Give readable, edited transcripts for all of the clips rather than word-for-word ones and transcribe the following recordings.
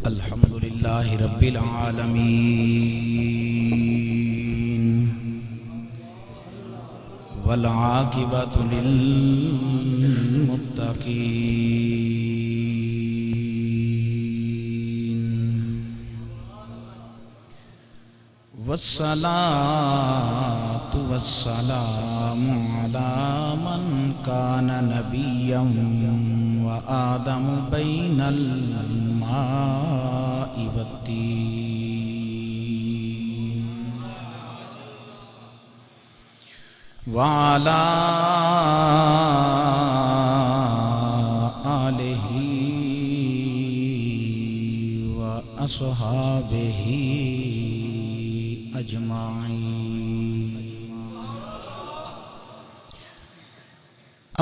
अल्हम्दुलिल्लाहि रब्बिल आलमीन वल आकिबतु लिल मुत्तकीन वस्सलातु वस्सलामु अला मन कान नबिय्यन व आदम बैनल माइ वत्तीन व अला आलिहि व अस्हाबिहि अजमाईन।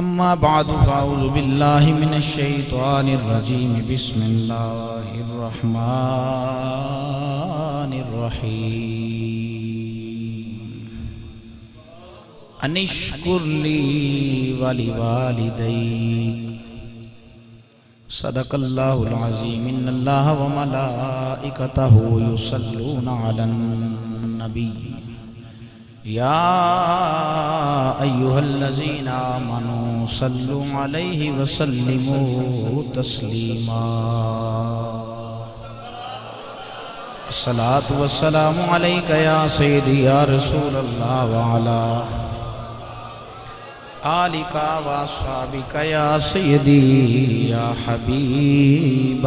अम्मा बादु फ़अऊज़ु बिल्लाहि मिनश शैतानिर रजीम बिस्मिल्लाहिर रहमानिर रहीम। अनिश्कुर ली वलिवालिदैक सदक़ल्लाहुल अज़ीम। इन्नल्लाह व मलाइकतहु युसल्लूना अलन नबी या अय्युहल्लज़ीना आमनू सल्लु अलैहि व सल्लिमू तस्लीमा। अस्सलातु वस्सलामु अलैका या सय्यदी या रसूलल्लाह व अला आलिका व अस्हाबिका या सय्यदी या हबीबल्लाह।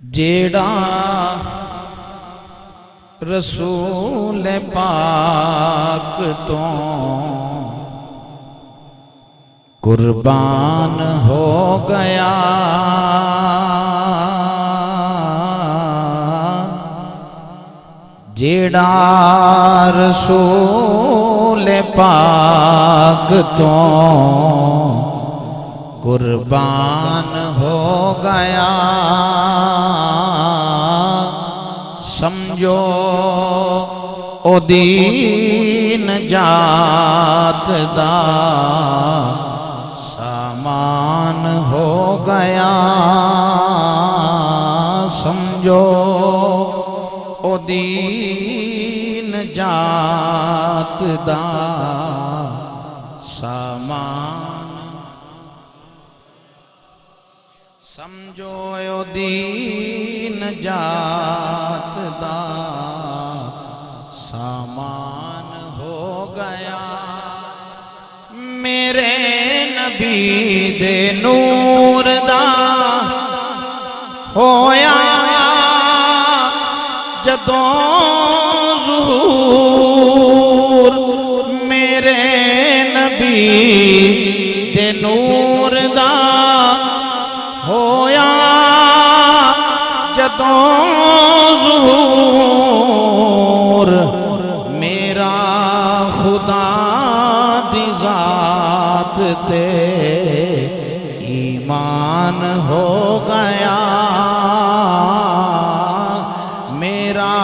जेड़ा रसूल पाक तो कुर्बान हो गया, जेड़ा रसूल पाक तो कुर्बान हो गया, समझो ओ दीन जात दा सामान हो गया, समझो ओ दीन जात दा सामान, समझो ओ दीन जात दा सामान हो गया। मेरे नबी दे नूर दा होया जदों ज़ुहूर, मेरे नबी दे नूर दा होया जदों ज़ुहूर, मेरा खुदा दी ज़ात ते ईमान हो गया, मेरा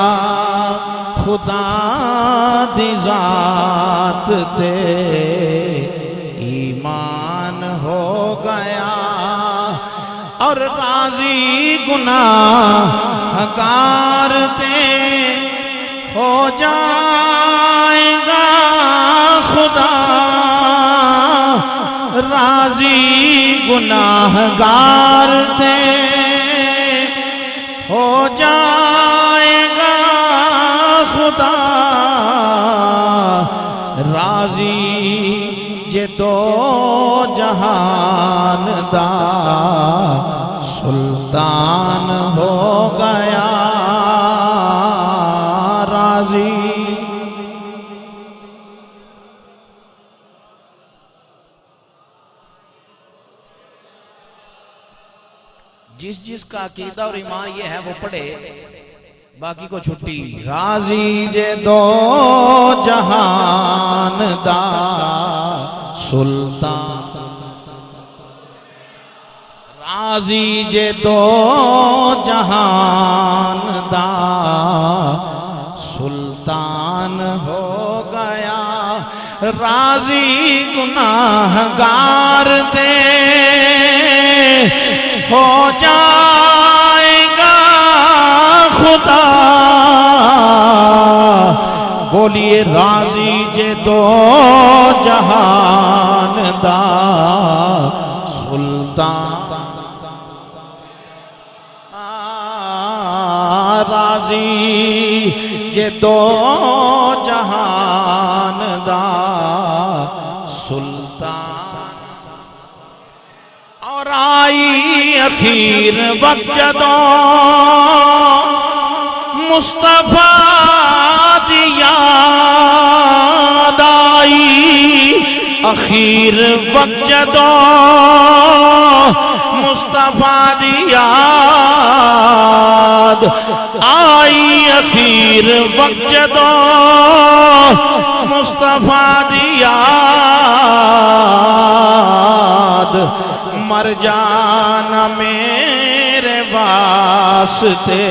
खुदा दी ज़ात ते ईमान हो गया। और राजी गुनाहगार ते हो जाएगा खुदा, राजी गुनाहगार ते हो जाएगा खुदा, राजी जे दो जहान दा सुल्तान हो गया, राजी जिस जिसका अकीदा और ईमान ये है वो पढ़े, बाकी को छुट्टी। राजी जे दो जहान दा सुल्तान, राजी जे दो जहान दा सुल्तान हो गया। राजी गुनाहगार दे हो जाएगा खुदा। बोलिए राजी जे दो जहान दा सुल्तान। राजी जे दो जहान दा सुल्तान। और आई अखीर वक्त जदों मुस्तफा दी याद आई। अखीर वक्त जदों मुस्तफा दी याद आई। अखीर वक्त जदों मुस्तफा दी याद। मर जाना मेरे वास्ते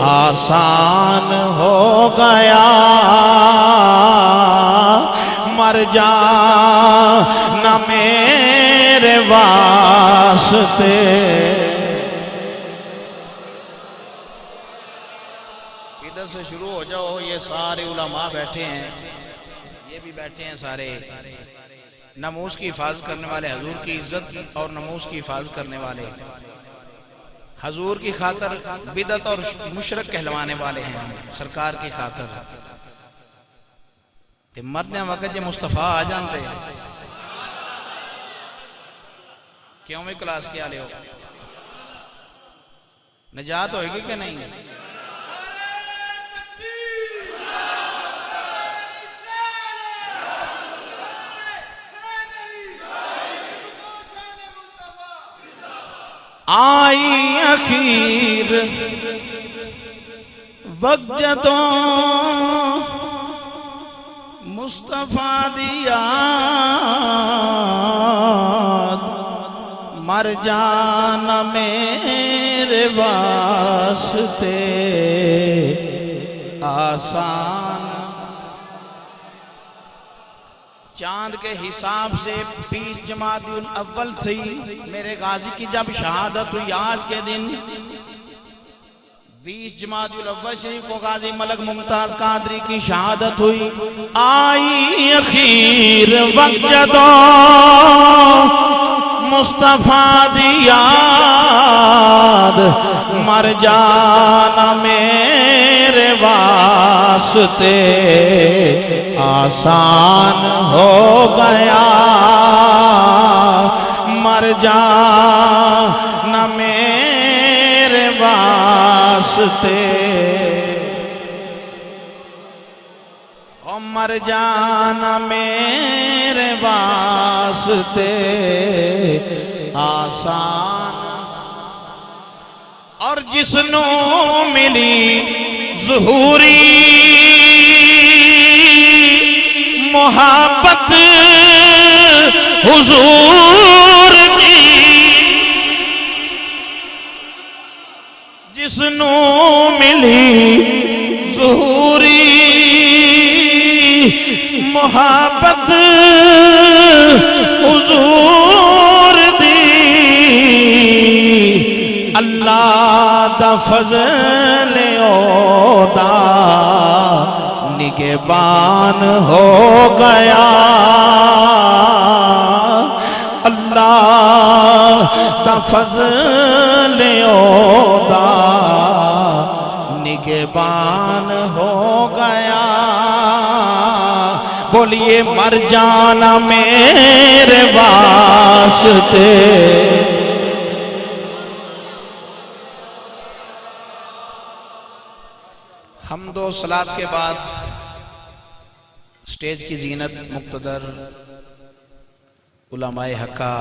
आसान हो गया। मर जाना मेरे वास्ते। इधर से शुरू हो जाओ। ये सारे उलमा बैठे हैं, ये भी बैठे हैं सारे नमूस की हिफाजत करने वाले, हजूर की इज्जत और नमूस की हिफाजत करने वाले, हजूर की खातर बिदत और मुशरक कहलवाने वाले हैं सरकार की खातर। ते मरने वक्त जो मुस्तफा आ जाते क्यों में क्लास क्या ले हो, निजात होगी कि नहीं? आई अखीर वक्त जदों मुस्तफा दी याद। मर जाना मेरे वास्ते आसान। चांद के हिसाब से 20 जमादुल अव्वल थी मेरे गाजी की जब शहादत हुई। आज के दिन 20 जमादुल अव्वल शरीफ को गाजी मलक मुमताज कादरी की शहादत हुई। आई अखीर वक्त जदों मुस्तफा दी याद। मर जाना मेरे वास्ते आसान हो गया। मर जाना मेरे वास्ते। ओ मर जाना मेरे वास्ते आसान। और जिसनों मिली ज़ुहूरी मोहब्बत हुजूर की। जिसनों मिली ज़ुहूरी मोहब्बत हुजूर दी। अल्लाह दा फज़ल ओदा निगहबान हो गया। अल्लाह दा फज़ल ओदा निगहबान हो गया। बोलिए मर जाना मेरे वास्ते। हमदो सलात के बाद स्टेज की जीनत मुक्तदर उलमाए हक्का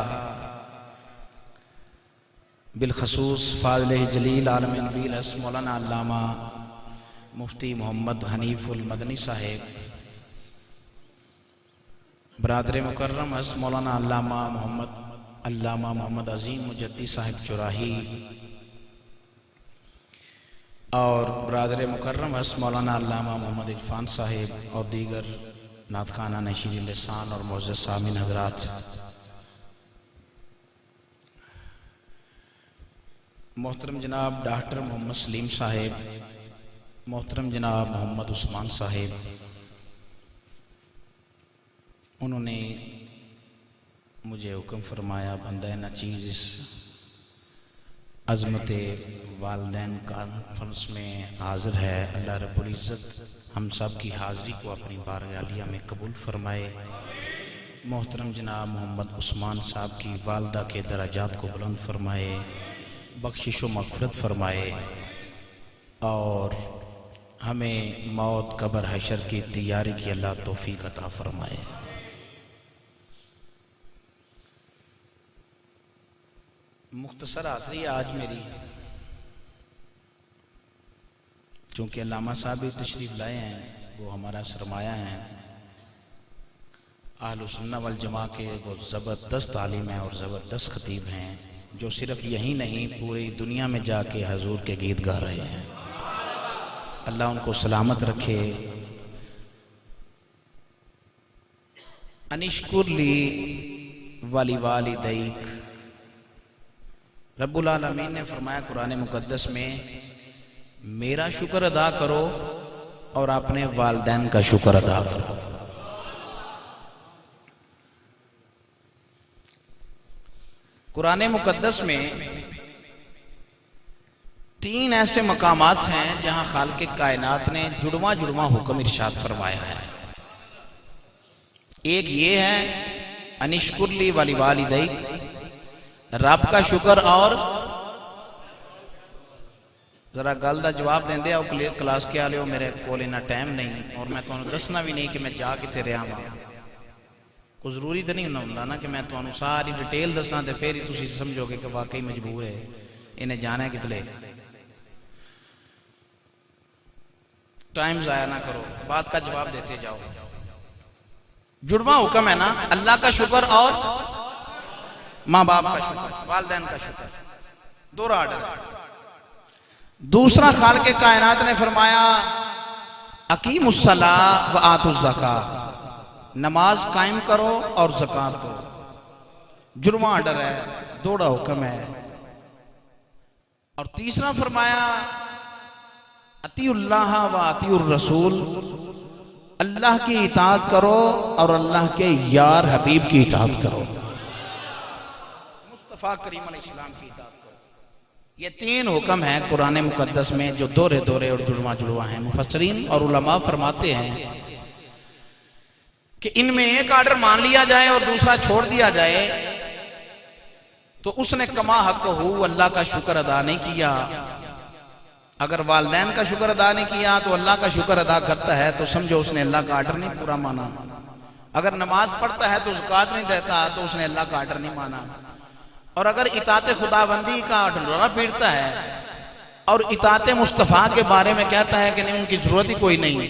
बिलखसूस फाज़िल जलील आलम नबील मौलाना अल्लामा मुफ्ती मोहम्मद हनीफुल मदनी साहेब, बरादर मुकर्रम हस मौलाना अल्लामा मोहम्मद अजीम मुजद्दी साहिब चुराही, और बरादर मुकर्रम हस मौलाना अल्लामा मोहम्मद इरफान साहिब और दीगर नातखाना नशीर लिसान और मुअज़्ज़ज़ सामीन हज़रात, मोहतरम जनाब डॉक्टर मोहम्मद सलीम साहिब, मोहतरम जनाब मोहम्मद उस्मान साहिब, उन्होंने मुझे हुक्म फरमाया बंदा न चीज़ इस अज़मत वालिदैन कॉन्फ्रेंस में हाज़िर है। अल्लाह रब्बुल इज़्ज़त हम सब की हाज़िरी को अपनी बारगाह आलिया में कबूल फरमाए। मोहतरम जनाब मोहम्मद उस्मान साहब की वालदा के दराजात को बुलंद फरमाए, बख्शिश व मग़फ़िरत फरमाए और हमें मौत कब्र हशर की तैयारी की अल्लाह तौफ़ीक़ अता फरमाए। मुख्तसर हाज़िरी आज मेरी, चूँकि अल्लामा साहब भी तशरीफ़ लाए हैं, वो हमारा सरमाया हैं, अहलुस सुन्नह वल जमा के वो ज़बरदस्त आलिम हैं और ज़बरदस्त खतीब हैं, जो सिर्फ यही नहीं पूरी दुनिया में जाके हजूर के गीत गा रहे हैं। अल्लाह उनको सलामत रखे। अनिश्कुरली वाली वालिदैक, रब्बुल आलमीन ने फरमाया कुरान मुकद्दस में, मेरा शुक्र अदा करो और अपने वालिदैन का शुक्र अदा करो। कुरान मुकद्दस में 3 ऐसे मकामात हैं जहां खालिक़ कायनात ने जुड़वा जुड़वा हुक्म इरशाद फरमाया है। एक ये है अनिश्कुरली वाली वालिदैक, रब का शुक्र, और जरा गल का जवाब देंदे आओ क्लास के आले हो, मेरे कोल इन्ना टाइम नहीं और मैं तुहानू दसना भी नहीं कि मैं जा किथे रहा वां। कोई जरूरी तो नहीं होंदा ना कि मैं तुहानू सारी डिटेल दसा तो फिर ही तुसीं समझोगे कि वाकई मजबूर है, इन्हें जाना है कितने। टाइम जाया ना करो, बात का जवाब देते जाओ। जुड़वा हुक्म है ना, अल्लाह का शुक्र और माँ बाप का शुक्र, वालिदैन का शुक्र, दोहरा आर्डर है। दूसरा खालिक़ कायनात ने फरमाया अकीमुस्सलाह व आतुज़ ज़कात, नमाज कायम करो और ज़कात दो। जुड़वा आर्डर है, दोहरा हुक्म है। और तीसरा फरमाया अतीउल्लाह व अतीउर रसूल, अल्लाह की इताअत करो और अल्लाह के यार हबीब की इताअत करो, मुस्तफ़ा करीम अलैहिस्सलाम की इताअत करो। ये 3 हुक्म हैं कुरान मुकद्दस में जो दोहरे दोहरे और जुड़वा जुड़वा हैं। मुफस्सिरीन और उलमा फरमाते हैं कि इनमें एक आर्डर मान लिया जाए और दूसरा छोड़ दिया जाए तो उसने कमा हक हो अल्लाह का शुक्र अदा नहीं किया। अगर वालिदैन का शुक्र अदा नहीं किया तो अल्लाह का शुक्र अदा करता है तो समझो उसने अल्लाह का आर्डर नहीं पूरा माना। अगर नमाज पढ़ता है तो ज़कात नहीं देता तो उसने अल्लाह का आर्डर नहीं माना। और अगर इताअत खुदाबंदी का ढंढोरा पीटता है और इताअत मुस्तफ़ा के बारे में कहता है कि नहीं उनकी जरूरत ही कोई नहीं,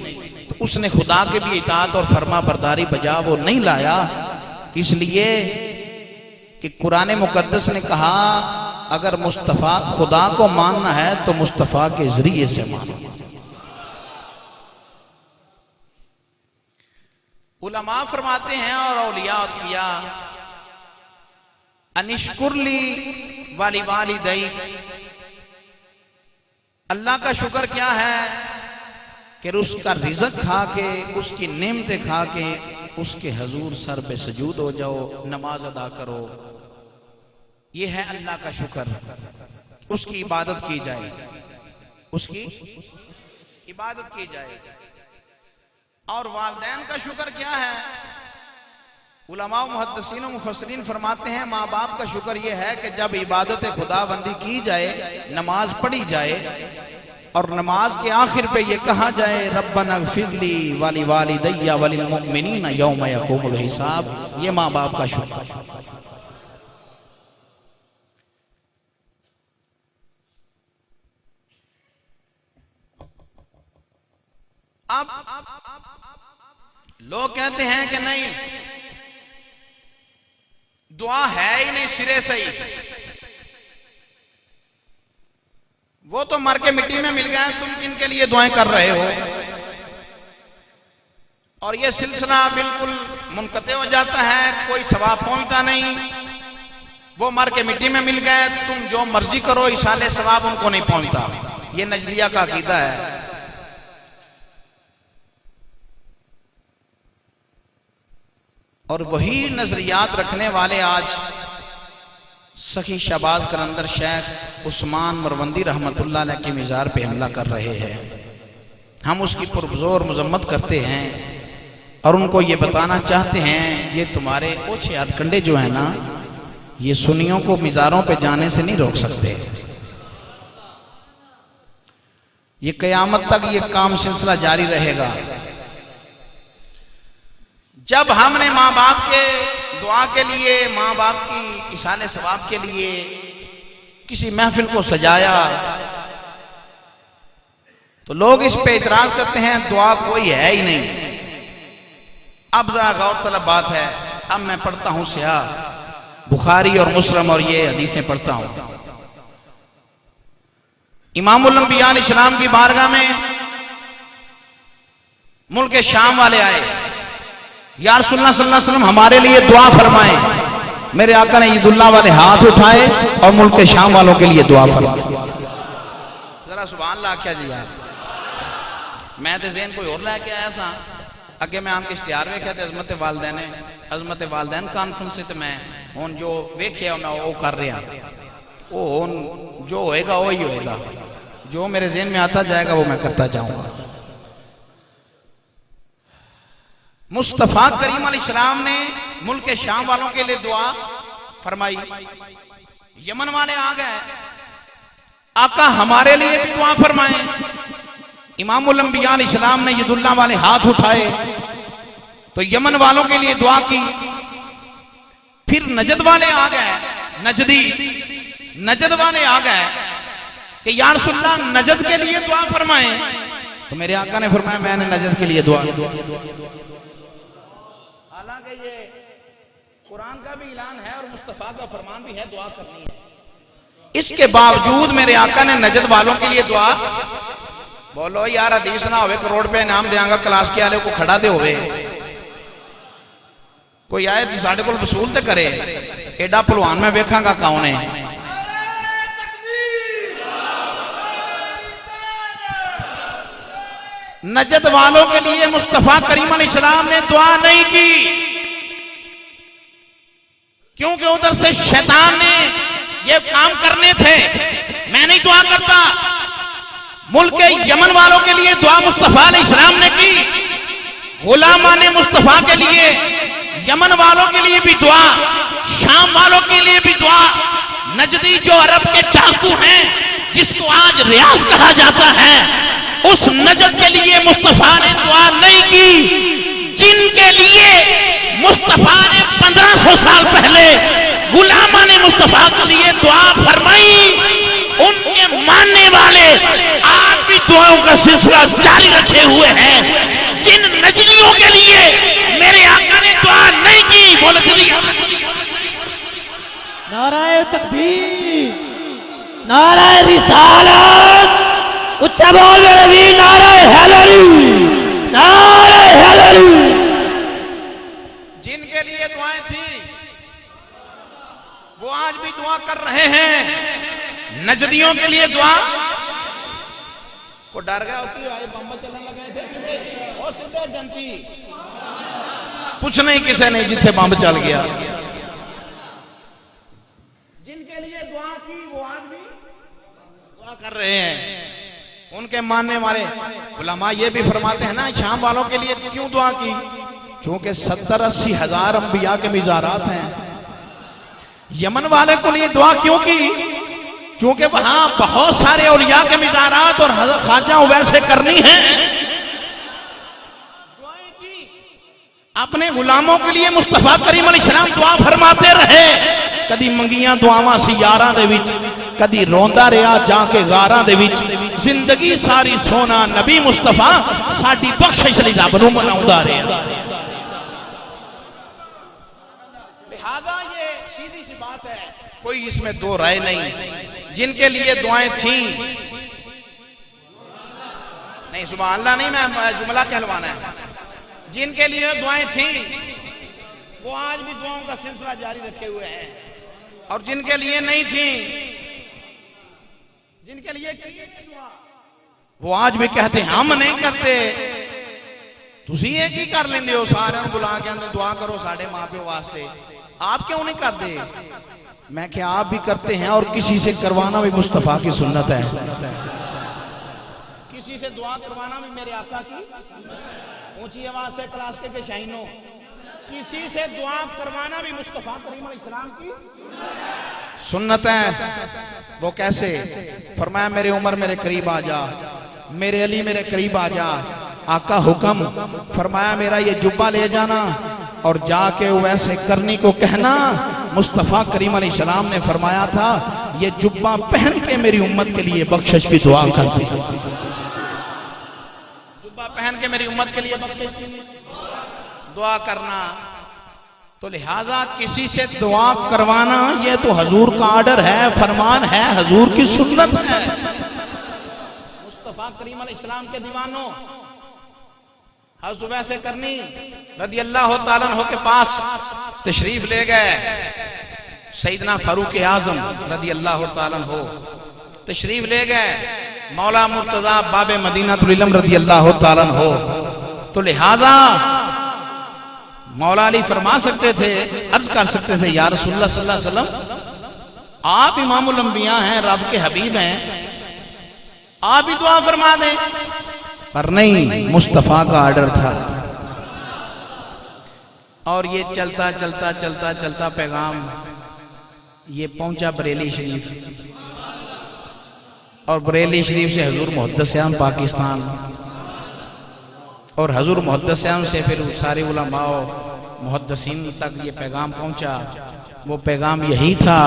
तो उसने खुदा के भी इताअत और फरमा बरदारी बजा वो नहीं लाया। इसलिए कि कुरान मुकद्दस ने कहा अगर मुस्तफ़ा खुदा को मानना है तो मुस्तफ़ा के जरिए से मानो। उलमा फरमाते हैं और औलिया किया अनिश्कुरली वाली वालिदैक, अल्लाह का शुक्र क्या है कि उसका रिज़्क़ खा के, उसकी नेमतें खा के उसके हजूर सर पे सजूद हो जाओ, नमाज अदा करो। ये है अल्लाह का शुक्र, उसकी इबादत की जाए, उसकी इबादत की जाए। और वालिदैन का शुक्र क्या है? उलमा मुहद्दिसीन मुफस्सिरीन फरमाते हैं माँ बाप का शुक्र यह है कि जब इबादत खुदाबंदी की जाए, नमाज पढ़ी जाए और नमाज के आखिर पे ये कहा जाए रब्बना ग़फ़िरली वली वालिदैया वलिल मुमिनीना यौम यक़ूमुल हिसाब, ये माँ बाप का शुक्र। अब लोग कहते हैं कि नहीं दुआ है ही नहीं सिरे से ही, वो तो मर के मिट्टी में मिल गए, तुम किन के लिए दुआएं कर रहे हो? और ये सिलसिला बिल्कुल मुनक़ते हो जाता है, कोई सवाब पहुंचता नहीं। वो मर के मिट्टी में मिल गए, तुम जो मर्जी करो, इशाले सवाब उनको नहीं पहुंचता। ये नजरिया का अकीदा है। और वही नजरियात रखने वाले आज सखी शहबाज कलंदर शेख उस्मान मरवंदी रहमतुल्लाह अलैह की मिज़ार पे हमला कर रहे हैं। हम उसकी पुरजोर मजम्मत करते हैं और उनको ये बताना चाहते हैं, ये तुम्हारे ओछे हथकंडे जो है ना, ये सुन्नियों को मिज़ारों पे जाने से नहीं रोक सकते। ये कयामत तक ये काम सिलसिला जारी रहेगा। जब हमने माँ बाप के दुआ के लिए, माँ बाप की इशाले सवाब के लिए किसी महफिल को सजाया, तो लोग इस पे इतराज करते हैं दुआ कोई है ही नहीं। अब जरा गौर तलब बात है, अब मैं पढ़ता हूं सहीह बुखारी और मुस्लिम और ये हदीसें पढ़ता हूं। इमामुल अंबिया अलैहिस्सलाम की बारगाह में मुल्क शाम वाले आए, या रसूलुल्लाह सल्लल्लाहु अलैहि वसल्लम हमारे लिए दुआ फरमाएं। मेरे आका ने ईदुल्लाह वाले हाथ उठाए और मुल्क शाम वालों के लिए दुआ फरमाए। जरा सुभान अल्लाह क्या जी यार, मैं तो ज़हन कोई और लेके आया सा। अगे मैं आपके इश्तिहार वेख्या अजमत वालदैन कॉन्फ्रेंस से, तो मैं हूँ जो वेख्या मैं वो कर रहा, वो जो होएगा वही होएगा, जो मेरे ज़हन में आता जाएगा वो मैं करता जाऊंगा। मुस्तफ़ा करीम अलैहिस्सलाम ने मुल्क शाम वालों के लिए दुआ फरमाई। यमन वाले आ गए, आका हमारे लिए भी दुआ फरमाएं। इमामुल अंबिया अलैहिस्सलाम ने ईदुल्लाह वाले हाथ उठाए तो यमन वालों के लिए दुआ की। फिर नजद वाले आ गए, नजद वाले आ गए कि या रसूलल्लाह नजद के लिए दुआ फरमाएं। तो मेरे आका ने फरमाया मैंने नजद के लिए दुआ। हालांकि ये कुरान का भी ऐलान है और मुस्तफा का फरमान भी है, दुआ करनी है। इसके बावजूद मेरे आका ने नजद वालों के लिए दुआ। बोलो यार हदीस ना होवे करोड़ पे इनाम देंगा क्लास के आले को खड़ा दे होवे, कोई आए तो साढ़े को वसूल तो करे। एडा पहलवान मैं वेखांगा कौन है। नजद वालों के लिए मुस्तफा करीम अलैहिस्सलाम ने दुआ नहीं की, क्योंकि उधर से शैतान ने ये काम करने थे। मैं नहीं दुआ करता। मुल्क यमन वालों के लिए दुआ मुस्तफा अलैहिस्सलाम ने की, गुलामान मुस्तफा के लिए, यमन वालों के लिए भी दुआ, शाम वालों के लिए भी दुआ। नजदी जो अरब के डाकू हैं, जिसको आज रियाज कहा जाता है, उस नजद के लिए मुस्तफा ने दुआ नहीं की, जिनके लिए मुस्तफा ने 1500 साल पहले गुलामा ने मुस्तफा के लिए दुआ फरमाई। उनके मानने वाले आज भी दुआओं का सिलसिला जारी रखे हुए हैं। जिन नजदियों के लिए मेरे आका ने दुआ नहीं की, बोले नाराए तकबीर, नाराए रिसालत, उच्चा बोल मेरे वीर, नाराए हैदरी, नाराए हैदरी। जिनके लिए दुआएं थी वो आज भी दुआ कर रहे हैं। नजदियों के लिए दुआ को डर गया बम चलने लगे थे और सीधे जनती कुछ नहीं, किसी नहीं जिथे बम चल गया। जिनके लिए दुआ की वो आज भी दुआ कर रहे हैं। उनके मानने वाले उलमा ये भी फरमाते हैं ना, शाम वालों के लिए क्यों दुआ की, चूंकि 70-80 हजार अंबिया के मिज़ारात हैं। यमन वाले को लिए दुआ क्यों की, क्योंकि वहां बहुत सारे औलिया के मिज़ारात और ख्वाजा वैसे करनी है। दुआएं की अपने गुलामों के लिए मुस्तफा करीम अलैहिस्सलाम दुआ फरमाते रहे। कदी मंगियां दुआवां सी यारां दे विच, कदी रोंदा रहा जाके गारां दे विच। जिंदगी सारी सोना नबी मुस्तफा साडी बख्शिश लई रब नूं मनाउंदा रहा। लिहाजा ये सीधी सी बात है, कोई इसमें दो राय नहीं। जिनके लिए दुआएं थी नहीं सुबह अल्लाह नहीं, मैं जुमला कहलवाना है। जिनके लिए दुआएं थी वो आज भी दुआओं का सिलसिला जारी रखे हुए हैं, और जिनके लिए नहीं थी, जिनके लिए दुआ वो आज भी कहते हैं हम नहीं करते। तुसी ये की कर लेंदे हो, सारे बुला के दुआ करो साढ़े मां प्यो वास्ते, आप क्यों नहीं करते? मैं क्या आप भी करते हैं, और किसी से करवाना भी मुस्तफा की सुन्नत है। किसी से दुआ करवाना भी मेरे आका की ऊंची आवाज से क्लास के शाइनो, किसी से दुआ करवाना भी मुस्तफा करीम अलैहिस्सलाम की सुन्नत है। वो कैसे? फरमाया मेरे उमर मेरे करीब आ जा, मेरे अली मेरे करीब आ जा। आका हुक्म फरमाया मेरा ये जुब्बा ले जाना और जाके वैसे करनी को कहना। मुस्तफा करीम अलैहिस्सलाम ने फरमाया था ये जुब्बा पहन के मेरी उम्मत के लिए बख्शिश की दुआ कर दी। जुब्बा पहन के मेरी उम्मत के लिए बख्शिश की दुआ करना। तो लिहाजा किसी से दुआ करवाना ये तो हजूर का ऑर्डर है, फरमान है, हजूर की सुन्नत है। मुस्तफा करीम अलैहिस्सलाम के दीवानों हज़रत वैसे करनी रदी अल्लाह ताला अन्हु के पास तशरीफ ले गए। सैयदना फारूक आजम रदी अल्लाह ताला अन्हु तशरीफ ले गए। मौला मुर्तजा बाबे मदीनतुल इल्म रदी अल्लाह ताला अन्हु। तो लिहाजा मौला अली फरमा सकते थे, अर्ज कर सकते थे या रसूलुल्लाह सल्लल्लाहु अलैहि वसल्लम आप इमामुल अंबिया हैं, रब के हबीब हैं, आप ही दुआ फरमा दें। पर नहीं, मुस्तफा का ऑर्डर था। और ये चलता चलता चलता चलता पैगाम ये पहुंचा बरेली शरीफ, और बरेली शरीफ से हजूर मुहद्दिस आम पाकिस्तान, और हजूर मुहद्दिस आम से फिर सारे उलमा मुहद्दिसीन तक ये पैगाम पहुंचा। वो पैगाम यही था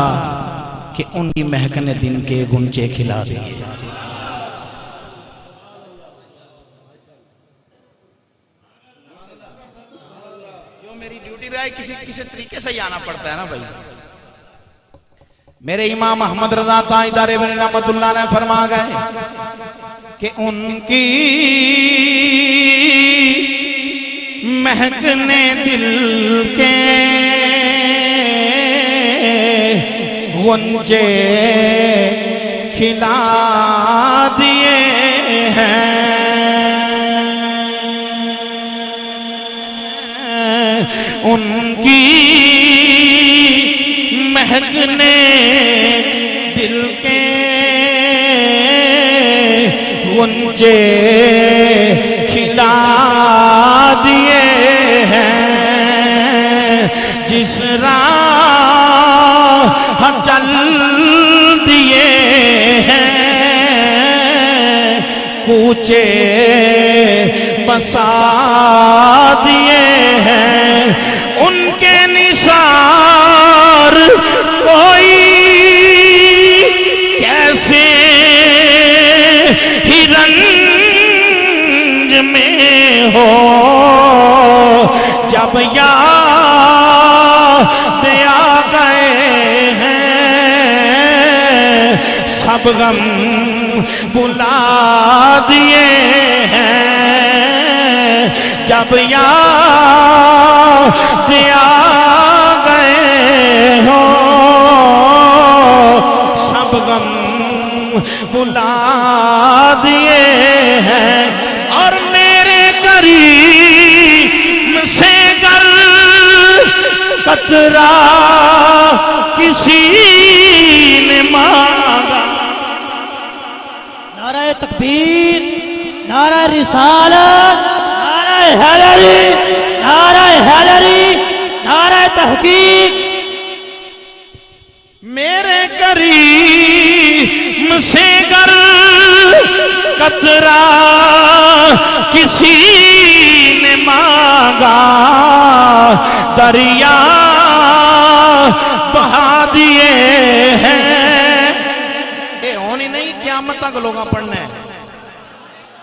कि उनकी महकने दिन के गुंचे खिला दिए। किसी तरीके से ही आना पड़ता है ना भाई। मेरे इमाम अहमद रजा ताईदार रहमतुल्लाह ने फरमा गए कि उनकी महकने दिल के गुंजे खिला दिए हैं। उनकी महकने दिल के गुंजे खिला दिए हैं। जिस राह चल दिए हैं कूचे बसा दिए हैं। उनके निसार कोई कैसे ही रंज में हो, जब याद आ गए हैं सब गम बुला दिए हैं। जब याद आ गए हो सब गम बुला दिए हैं। और मेरे करीम से गर कतरा किसी ने मांगा। नारे तकबीर, नारे रिसालत, नारे हैदरी, नारे हैदरी, नारे तहकीक। मेरे करीम से गर कतरा किसी ने मांगा, दरिया बहा दिए हैं। ये होनी नहीं, क़यामत तक लोग पढ़ना है,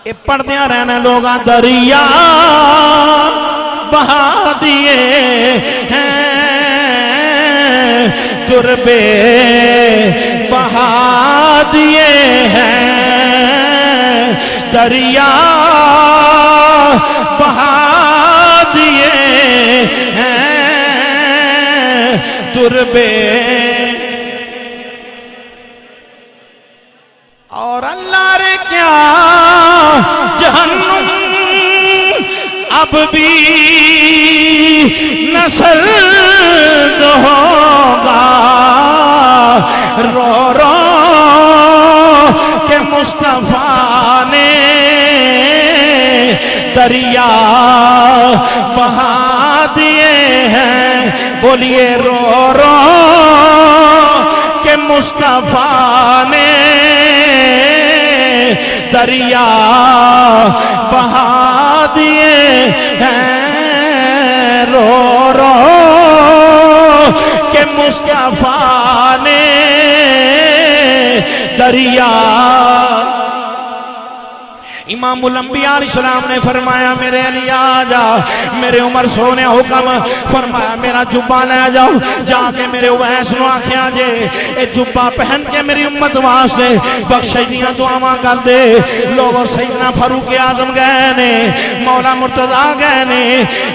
ये पढ़दे रहना लोग। दरिया बहा दिए हैं, दुर्बे बहा दिए हैं, दरिया बहा दिए हैं दुर्बे। और अल्लाह रे क्या जहन्नुम अब भी न सर्द होगा, रो रो के मुस्तफा ने दरिया बहा दिए हैं। बोलिए रो रो के मुस्तफा ने दरिया बहा दिए हैं। रो रो के मुस्तफा ने दरिया। इमामुल अंबिया अलैहिस्सलाम ने फरमाया मेरे अली आ जा। मेरे उमर सोने हुक्म फरमाया मेरा जुब्बा ले जाओ, जाके मेरे उवैस नूं आखिया जे ए जुब्बा पहन के मेरी उम्मत वास्ते बख्शिश दियां दुआवां कर दे। लोगों सैयदना फारूक आजम गए ने, मौला मुर्तजा गए ने,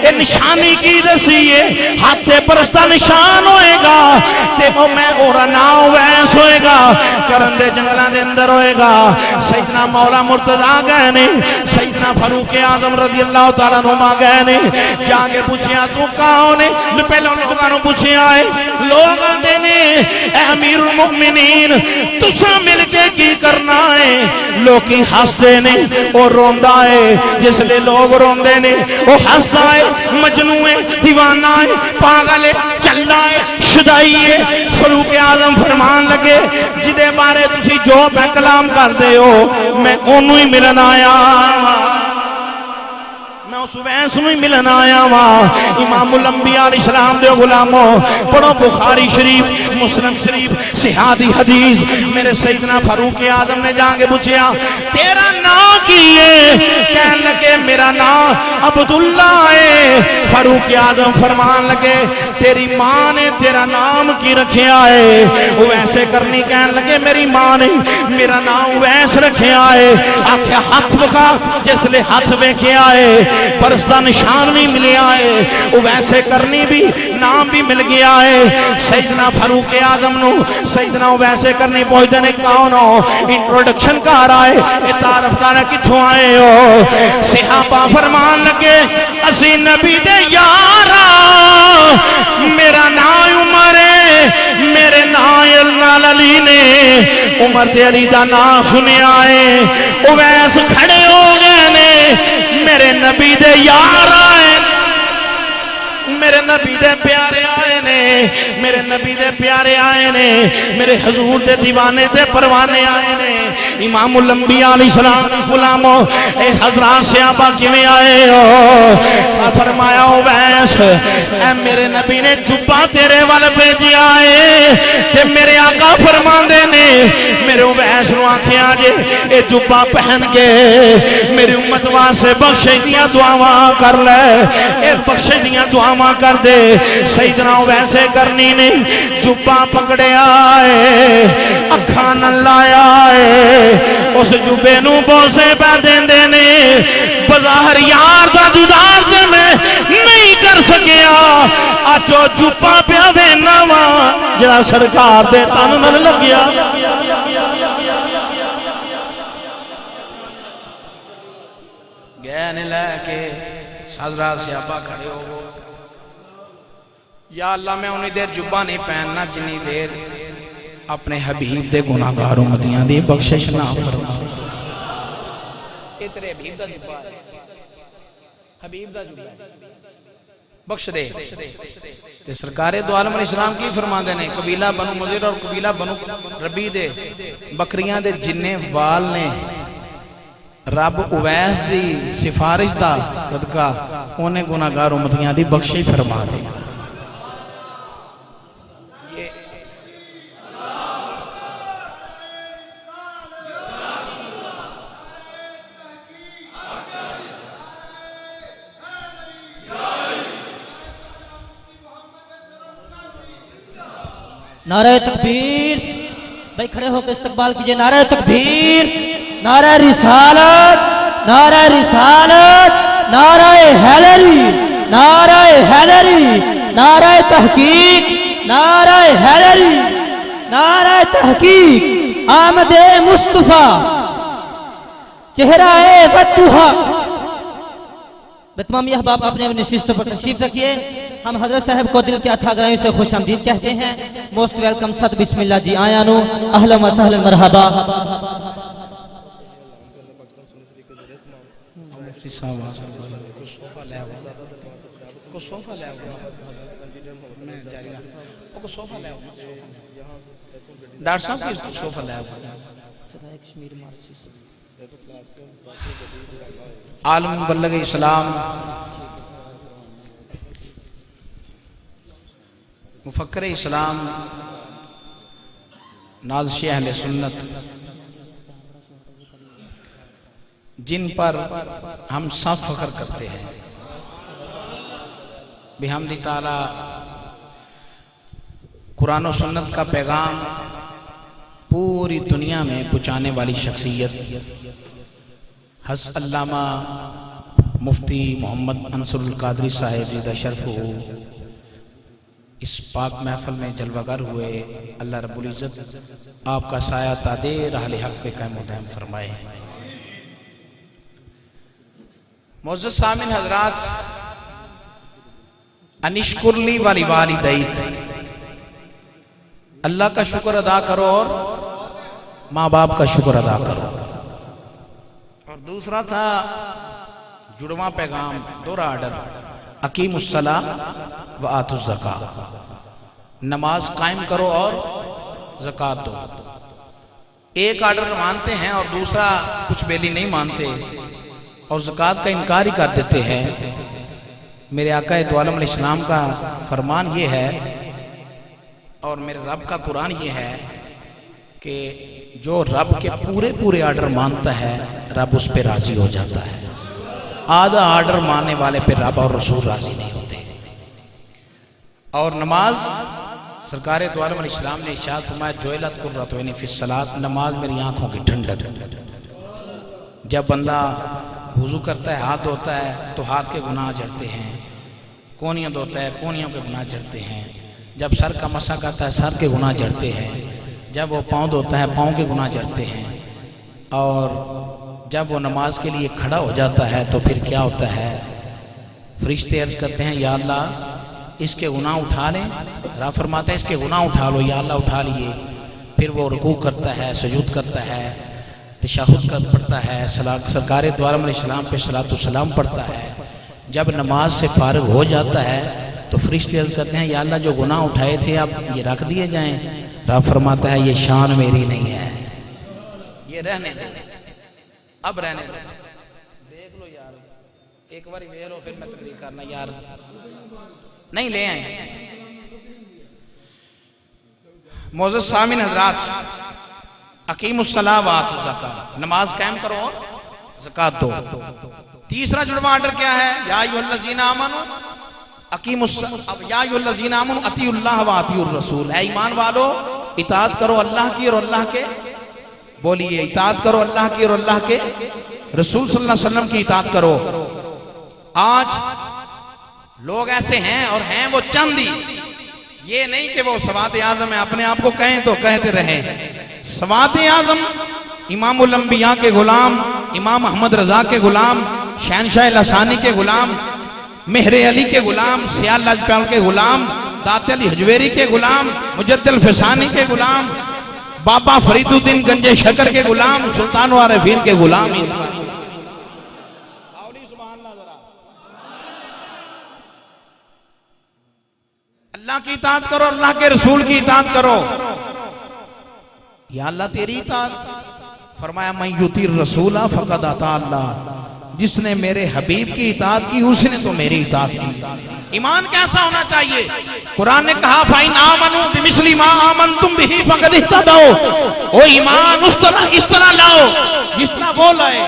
ए निशानी की दसी है हाथ ते परस दा निशान होएगा ते वो मैं ओरा नाम उवैस होएगा, करन दे जंगलां दे अंदर होएगा। सैयदना मौला मुर्तजा गए ने, सैयदना फारूक आजम रज़ी अल्लाह तआला नुमा गए ने, जाके पूछिया तू कौन है? पहले लोगों ने पूछिया है, लोग आते ने ए अमीरुल मुमिनीन तुसा मिलके की करना है? लोग हंसते ने और रोंदा है। जिसले लोग रोंदे ने वो हंसदा है, मजनू है, दीवाना है, पागल है, चल्ला है, शुदाई है। फारूक आजम फरमान लगे जिदे बारे तुसी जो मैं कलाम करते हो मैं ओनू ही मिलन आया, मैं उस वैस में मिलन आया वा। इमामुल अंबिया अलैहिस्सलाम दे गुलामो पढ़ो बुखारी शरीफ, मुस्लिम शरीफ, सिहादी हदीस। मेरे सैयदना फारूक आजम ने जाके पूछा तेरा नाम की है? कहने लगे मेरा नाम अब्दुल्ला है। फारूक आजम फरमान लगे तेरी माँ ने तेरा नाम की रखा है? वो ऐसे करनी कहने लगे मेरी माँ ने मेरा नाम वैस रखा है। आख्या हाथ बखा, जिसले हाथ वेखे आए परस दा निशान भी मिलया है, वो वैसे करनी भी नाम भी मिल गया है। सैयदना फारूक आजम नु सैयदना वैसे करनी पहुंचते ने कौन हो? इंट्रोडक्शन कर आए, तारफ कर किथों आए हो? सहाबा फरमान लगे असी नबी दे यारा, मेरा नाम उमर है, मेरे नाल अली ने उमर ते अली दा नाम सुनिया है। उवैस खड़े हो गए ने मेरे नबी दे यार आए, मेरे नबी दे प्यारे आए ने, मेरे नबी दे प्यारे आए ने, मेरे हजूर दे दीवाने दे परवाने आए ने। इमामुल अंबिया अलैहिस्सलाम गुलामो ए हजरात सहाबा किवें आए हो? फरमाया ओ वैस ए मेरे नबी ने जुब्बा तेरे वाल भेजिया है ते मेरे आका फरमांदे ने मेरे वैस नूं आखिया जे ए जुब्बा पहन के मेरी उम्मत वास्ते बख्शिश दियां दुआवां कर ले, ए बख्शिश दियां दुआवां कर दे। सैयदना वैसे करनी ने जुब्बा पकड़िया है, अखा न लाया है, उस जुबे नू बोसे पै देंदे ने। बाजार यार दा दीदार ते मैं नहीं कर सकिया, अज ओ जुब्बा पिया वेना वा जरा सरकार दे तन नाल लग्या। गए ने लैके हज़रात सहाबा खड़े हो गए, या अल्लाह मैं उन्नी देर जुब्बा नहीं पहनना जिन्नी देर अपने हबीब दे गुनाहगार उम्मतियां दी बख्शिश ना फरमा। तेरे हबीब दा जुब्बा है, हबीब दा जुब्बा बख्श दे। ते सरकारे दो आलम अलैहिस्सलाम की फरमांदे ने कबीला बनु मुज़िर और कबीला बनु रबी दे बकरियां दे जिन्ने वाल ने रब उवैस दी सिफारिश दा सदका उन्हें गुनाहगार उम्मतियां दी बख्शिश फरमा दे। नारे तकबीर, भाई खड़े होकर इस्तकबाल कीजिए। नारे तकबीर, नारे रिसालत। नारा रिसालत, नारा हैदरी, नारा हैदरी, नारा तहकीक, नारा हैदरी, नारा तहकीक, आमदे मुस्तफा, चेहरा बद्दुहा। तमाम अहबाब अपने अपने शिस्तों पर तशरीफ रखिए। हम हजरत साहब को दिल के अथाह गहराइयों से खुशामदीद कहते हैं। मोस्ट वेलकम सत बिस्मिल्लाह जी आयानो अहलन व सहलन मरहबा। डॉक्टर साहब की सोफा ले आलम मुबल्लिग इस्लाम मुफक्कर इस्लाम नाज़िश अहले सुन्नत, जिन पर हम सब फख्र करते हैं, बिहम्दि ताला कुरान और सुन्नत का पैगाम पूरी दुनिया में पहुँचाने वाली शख्सियत हज़रत अल्लामा मुफ्ती मोहम्मद अंसरुल कादरी साहिब ज़िदा शर्फ हो इस पाक महफल में जलवागर हुए। अल्लाह रब्बुल इज़्ज़त आपका साया तादेर अहले हक़ पे कायम व दायम फरमाए। मुअज़्ज़ज़ सामिन हज़रात, अनिश्कुरली वाली वालिदैक, अल्लाह का शुक्र अदा करो और माँ बाप का शुक्र अदा करो। और दूसरा था जुड़वा पैगाम, दोहरा आर्डर, अकीमुस्सला व आतुज़ ज़का, नमाज कायम करो और ज़कात दो। एक आर्डर मानते हैं और दूसरा कुछ बेली नहीं मानते और ज़कात का इनकार ही कर देते हैं। मेरे आका दो आलम अलैहिस्सलाम का फरमान ये है और मेरे रब का कुरान ये है कि जो रब के पूरे पूरे आर्डर मानता है रब उस पे राजी हो जाता है। आधा आर्डर मानने वाले पे रब और रसूल राजी नहीं होते। और नमाज, सरकार दो आलम अलैहिस्सलाम ने इरशाद फरमाया, जुइलत कुर्रतुन फिस्सलात, नमाज मेरी आंखों की ठंडक। जब बंदा वुज़ू करता है, हाथ धोता है तो हाथ के गुनाह झड़ते हैं, कोहनियाँ धोता है कोहनियों के गुनाह झड़ते हैं, जब सर का मसा करता है सर के गुनाह झड़ते हैं, जब वो पाँव धोता है पाँव के गुनाह झड़ते हैं, और जब वो नमाज के लिए खड़ा हो जाता है तो फिर क्या होता है, फरिश्ते अर्ज करते हैं या अल्लाह इसके गुनाह उठा लें। रब फरमाता है इसके गुनाह उठा लो, या अल्लाह उठा लिए। फिर वो रुकू करता है, सुजूद करता है, तशहुद कर पढ़ता है, सरकार दो आलम अलैहिस्सलाम पे सलातो सलाम पढ़ता है। जब नमाज से फारिग हो जाता है तो फरिश्ते अर्ज करते हैं या अल्लाह जो गुनाह उठाए थे अब ये रख दिए जाएं। रब फरमाता है ये शान मेरी नहीं है, ये रहने दो, अब रहने दो। देख लो यार, एक बार देख लो फिर मैं तकरीर करना यार नहीं ले आए। मोअज़्ज़ज़ सामिन हज़रात, अकीमुस्सलाह व आतुज़ ज़कात, नमाज कायम करो और ज़कात दो। तीसरा जुड़वा आर्डर क्या है, या अय्युहल्लज़ीना आमनू या अय्युहल्लज़ीना आमनू अतीउल्लाह व अतीउर रसूल, है ईमान वालो इताअत करो अल्लाह की और अल्लाह के, बोलिए इताअत करो अल्लाह की और अल्लाह के रसूल सल्लल्लाहु अलैहि वसल्लम की इताअत करो। आज लोग ऐसे हैं और हैं वो चंद ही, ये नहीं कि वो सवाद आजम है, अपने आप को कहें तो कहते रहे। सवाद आजम इमामुल अंबिया के गुलाम, इमाम अहमद रजा के गुलाम, शहनशाह लसानी के गुलाम, मेहरे अली के गुलाम, सियाल लाजपाल के गुलाम, दाते अली हजवेरी के गुलाम, मुजद्दिल फिसानी के गुलाम, बाबा फरीदुद्दीन गंजे शकर के गुलाम, सुल्तान वारिफीन के गुलाम। अल्लाह की इताअत करो, अल्लाह के रसूल की इताअत करो। या अल्लाह तेरी इताअत, फरमाया मैं युतीर रसूला फकद अता अल्लाह, जिसने मेरे हबीब की इताअत की उसने तो मेरी इताअत की। ईमान कैसा होना चाहिए, कुरान ने कहा फाइन आमनू बिमिस्ली मा आमनतुम बिही फकद इहतदौ, ओ ईमान उस तरह इस तरह लाओ जिस तरह वो लाए,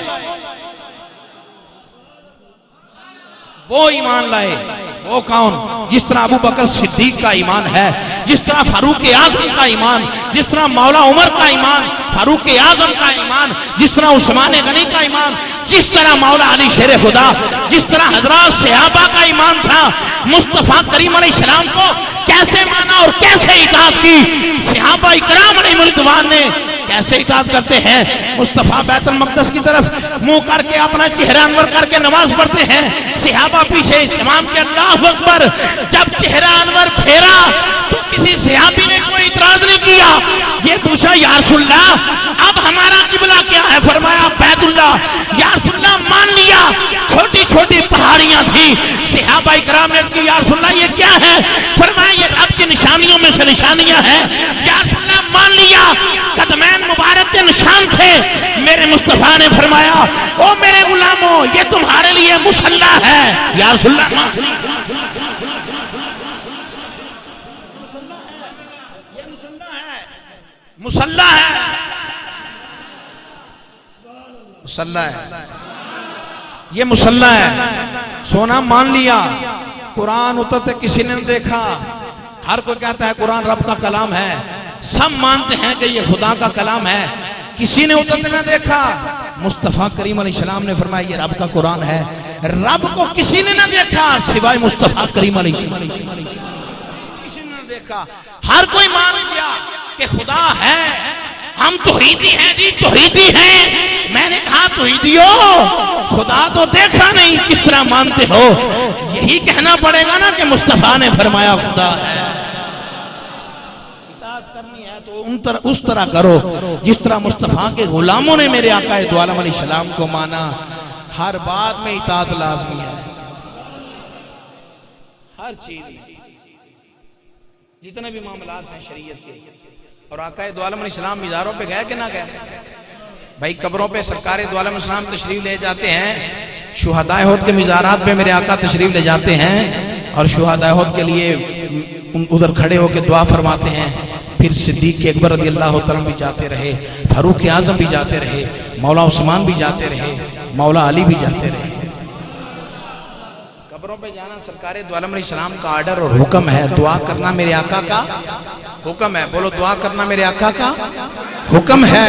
वो ईमान लाए। वो कौन, जिस तरह अबू बकर सिद्दीक का ईमान है, जिस तरह फारूक आजम का ईमान, जिस तरह मौला उमर का ईमान, फारूक आजम का ईमान, जिस तरह उस्मान गनी का ईमान, जिस तरह मौला अली शेर खुदा, जिस तरह हजरत सहाबा का ईमान था, मुस्तफा करीम अलैहिस्सलाम को कैसे माना और कैसे इताअत की। सहाबा इकराम अलैहिमुर्रिदवान ने कैसे इताअत करते हैं। मुस्तफा बैतुल मक़दस की तरफ मुंह करके अपना चेहरा अनवर करके नमाज पढ़ते हैं, सहाबा पीछे इमाम के अल्लाहु अकबर। जब चेहरा अनवर फेरा तो किसी सहाबी ने कोई इतराज नहीं किया। ये पूछा या रसूलल्लाह अब हमारा किबला क्या है? फरमाया बैतुल्लाह। या रसूलल्लाह मान लिया। छोटी छोटी पहाड़ियां थी, सहाबा इकराम ने इसकी या रसूलल्लाह ये क्या है? फरमाया ये रब की निशानियों में से निशानियां हैं। या रसूलल्लाह मान लिया। कदमैन मुबारक के निशान थे। मेरे मुस्तफा ने फरमाया ओ मेरे गुलामों ये तुम्हारे लिए मुसल्ला है। या रसूलल्लाह मुसल्ला है, मुसल्ला है, ये मुसल्ला है। सोना मान लिया। कुरान उतरते किसी ने देखा। हर कोई कहता है कुरान रब का कलाम है, सब मानते हैं कि ये खुदा का कलाम है, किसी ने उतरते न देखा। मुस्तफा करीम अलैहिस्सलाम ने फरमाया ये रब का कुरान है। रब को किसी ने न देखा सिवाय मुस्तफा करीम अलैहिस्सलाम, किसी ने न देखा। हर कोई मान लिया कि खुदा है। हम तौहीदी हैं जी, तौहीदी हैं। मैंने कहा तौहीदियों खुदा तो देखा नहीं, किस तरह मानते हो? यही कहना पड़ेगा ना कि मुस्तफा ने फरमाया खुदा है। इताअत करनी है तो उस तरह करो जिस तरह मुस्तफा के गुलामों ने मेरे आका दो आलम अलैहिस्सलाम को माना। हर बात में इताअत लाजमी है, हर चीज, जितने भी मामलात हैं शरीयत के। और आका दो आलम अलैहिस्सलाम मिज़ारों पे गए कि ना गए? भाई कब्रों पे सरकार दो आलम अलैहिस्सलाम तशरीफ ले जाते हैं। शुहदाए उहद के मिज़ारात पे मेरे आका तशरीफ ले जाते हैं और शुहदाए उहद के लिए उधर खड़े होकर दुआ फरमाते हैं। फिर सिद्दीक अकबर रज़ियल्लाहु तआला भी जाते रहे, फारूक आज़म भी जाते रहे, मौला उस्मान भी जाते रहे, मौला अली भी जाते रहे। कब्रों पे जाना सरकार दो आलम अलैहिस्सलाम का आर्डर और हुक्म है। दुआ करना मेरे आका का हुक्म है। बोलो दुआ करना मेरे आका का हुक्म है।